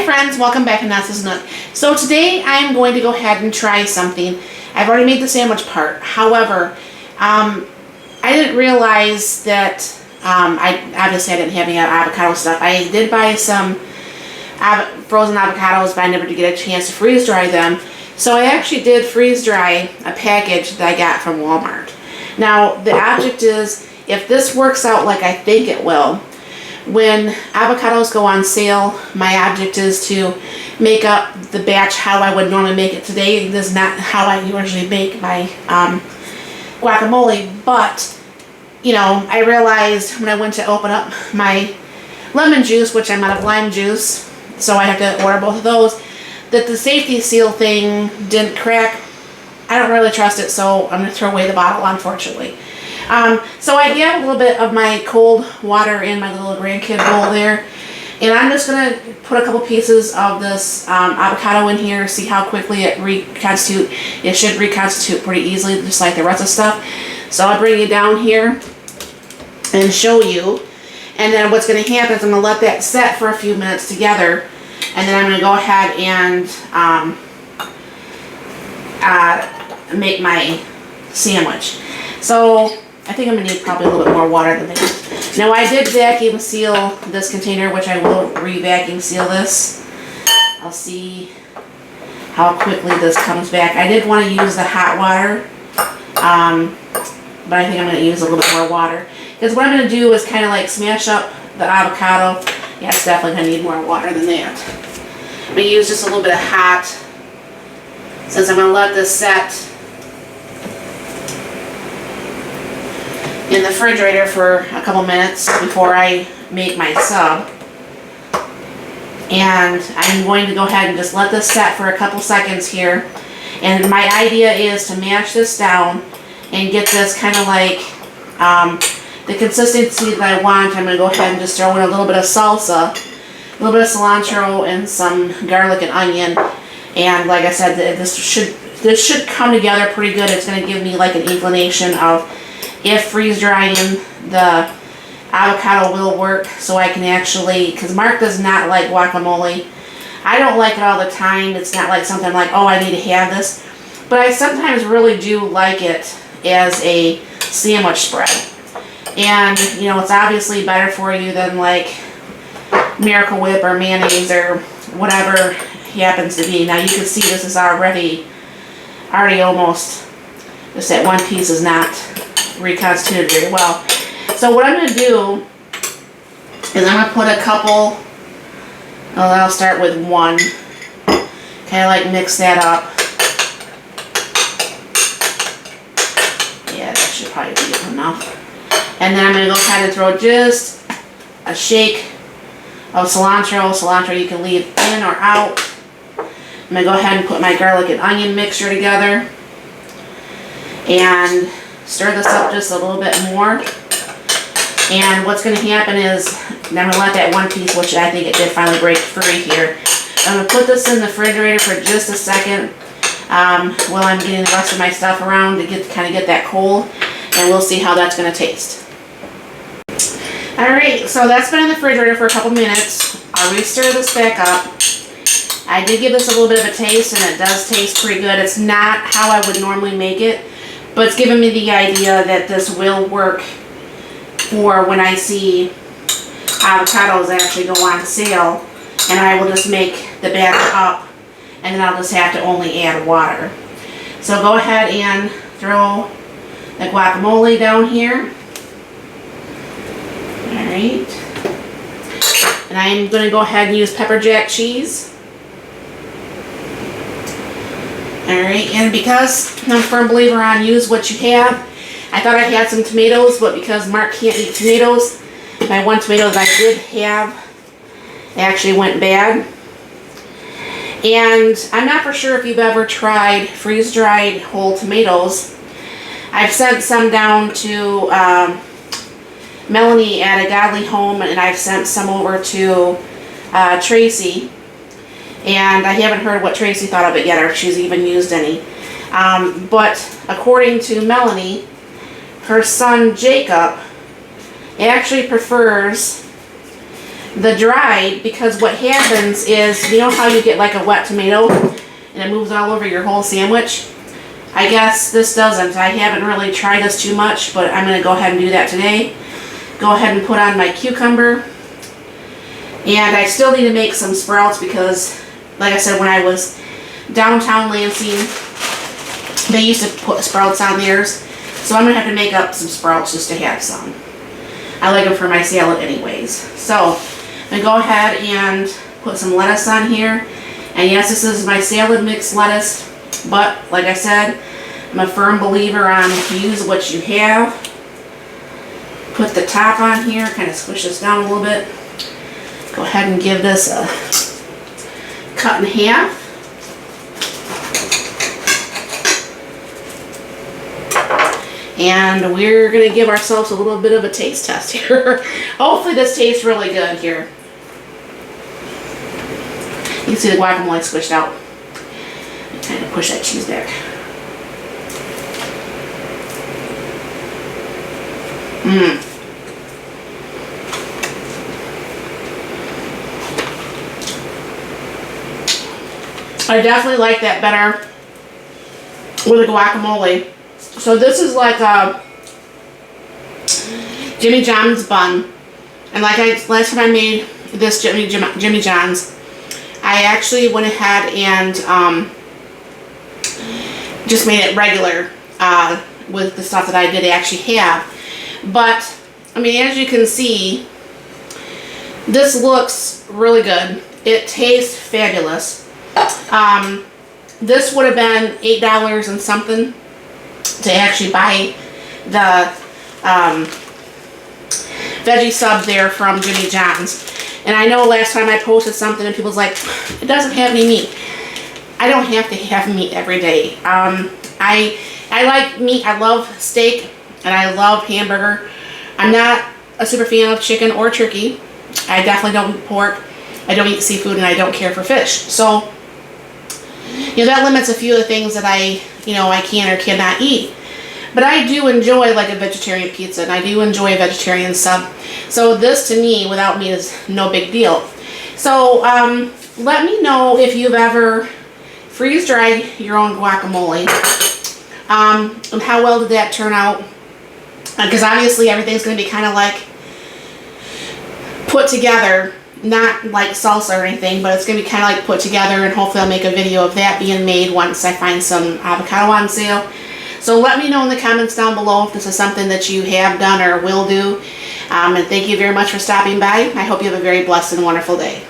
friends, welcome back to Nessa's Nook. So today I am going to go ahead and try something. I've already made the sandwich part. However, I didn't realize that, obviously I didn't have any avocado stuff. I did buy some frozen avocados, but I never did get a chance to freeze dry them. So I actually did freeze dry a package that I got from Walmart. Now the object is, if this works out like I think it will, when avocados go on sale, my object is to make up the batch how I would normally make it today. This is not how I usually make my guacamole, but you know, I realized when I went to open up my lemon juice, which I'm out of lime juice, so I have to order both of those, that the safety seal thing didn't crack. I don't really trust it, so I'm going to throw away the bottle, unfortunately. So I have a little bit of my cold water in my little grandkid bowl there, and I'm just going to put a couple pieces of this avocado in here, see how quickly it reconstitutes. It should reconstitute pretty easily, just like the rest of stuff. So I'll bring you down here and show you, and then what's going to happen is I'm going to let that set for a few minutes together, and then I'm going to go ahead and make my sandwich. So I think I'm going to need probably a little bit more water than that. Now I did vacuum seal this container, which I will re-vacuum seal this. I'll see how quickly this comes back. I did want to use the hot water, but I think I'm going to use a little bit more water. Because what I'm going to do is kind of like smash up the avocado. Yeah, it's definitely going to need more water than that. I'm going to use just a little bit of hot, since I'm going to let this set in the refrigerator for a couple minutes before I make my sub. And I'm going to go ahead and just let this set for a couple seconds here. And my idea is to mash this down and get this kind of like the consistency that I want. I'm going to go ahead and just throw in a little bit of salsa, a little bit of cilantro, and some garlic and onion. And like I said, this should come together pretty good. It's going to give me like an inclination of if freeze drying the avocado will work, so I can actually, because Mark does not like guacamole. I don't like it all the time. It's not like something like, oh, I need to have this. But I sometimes really do like it as a sandwich spread. And, you know, it's obviously better for you than like Miracle Whip or mayonnaise or whatever happens to be. Now you can see this is already almost, just that one piece is not reconstituted very well. So what I'm going to do is I'm going to put a couple, well, I'll start with one, kind of like mix that up. Yeah, that should probably be enough. And then I'm going to go ahead and throw just a shake of cilantro. Cilantro you can leave in or out. I'm going to go ahead and put my garlic and onion mixture together and stir this up just a little bit more. And what's going to happen is, I'm going to let that one piece, which I think it did finally break free here. I'm going to put this in the refrigerator for just a second while I'm getting the rest of my stuff around to kind of get that cold, and we'll see how that's going to taste. Alright, so that's been in the refrigerator for a couple minutes. I'll re-stir this back up. I did give this a little bit of a taste, and it does taste pretty good. It's not how I would normally make it, but it's given me the idea that this will work for when I see avocados actually go on sale, and I will just make the batch up, and then I'll just have to only add water. So go ahead and throw the guacamole down here. Alright. And I'm going to go ahead and use pepper jack cheese. Alright, and because I'm a firm believer on use what you have, I thought I had some tomatoes, but because Mark can't eat tomatoes, my one tomato that I did have actually went bad. And I'm not for sure if you've ever tried freeze-dried whole tomatoes. I've sent some down to Melanie at A Godly Home, and I've sent some over to Tracy. And I haven't heard what Tracy thought of it yet, or if she's even used any. But according to Melanie, her son Jacob actually prefers the dried, because what happens is, you know how you get like a wet tomato and it moves all over your whole sandwich? I guess this doesn't. I haven't really tried this too much, but I'm going to go ahead and do that today. Go ahead and put on my cucumber. And I still need to make some sprouts because, like I said, when I was downtown Lansing, they used to put sprouts on theirs. So I'm going to have to make up some sprouts just to have some. I like them for my salad anyways. So I'm going to go ahead and put some lettuce on here. And yes, this is my salad mix lettuce. But like I said, I'm a firm believer on use what you have. Put the top on here, kind of squish this down a little bit. Go ahead and give this a cut in half. And we're going to give ourselves a little bit of a taste test here. Hopefully this tastes really good here. You can see the guacamole squished out. Kind of push that cheese back. I definitely like that better with the guacamole. So this is like a Jimmy John's bun. And like last time I made this Jimmy John's, I actually went ahead and just made it regular with the stuff that I did actually have. But, I mean, as you can see, this looks really good. It tastes fabulous. This would have been $8 and something to actually buy the veggie sub there from Jimmy John's. And I know last time I posted something and people was like, it doesn't have any meat. I don't have to have meat every day. I like meat. I love steak and I love hamburger. I'm not a super fan of chicken or turkey. I definitely don't eat pork. I don't eat seafood and I don't care for fish. So, you know, that limits a few of the things that I can or cannot eat. But I do enjoy like a vegetarian pizza and I do enjoy a vegetarian sub. So this to me without meat is no big deal. So let me know if you've ever freeze-dried your own guacamole. And how well did that turn out? Because obviously everything's going to be kind of like put together. Not like salsa or anything, but it's going to be kind of like put together, and hopefully I'll make a video of that being made once I find some avocado on sale. So let me know in the comments down below if this is something that you have done or will do. And thank you very much for stopping by. I hope you have a very blessed and wonderful day.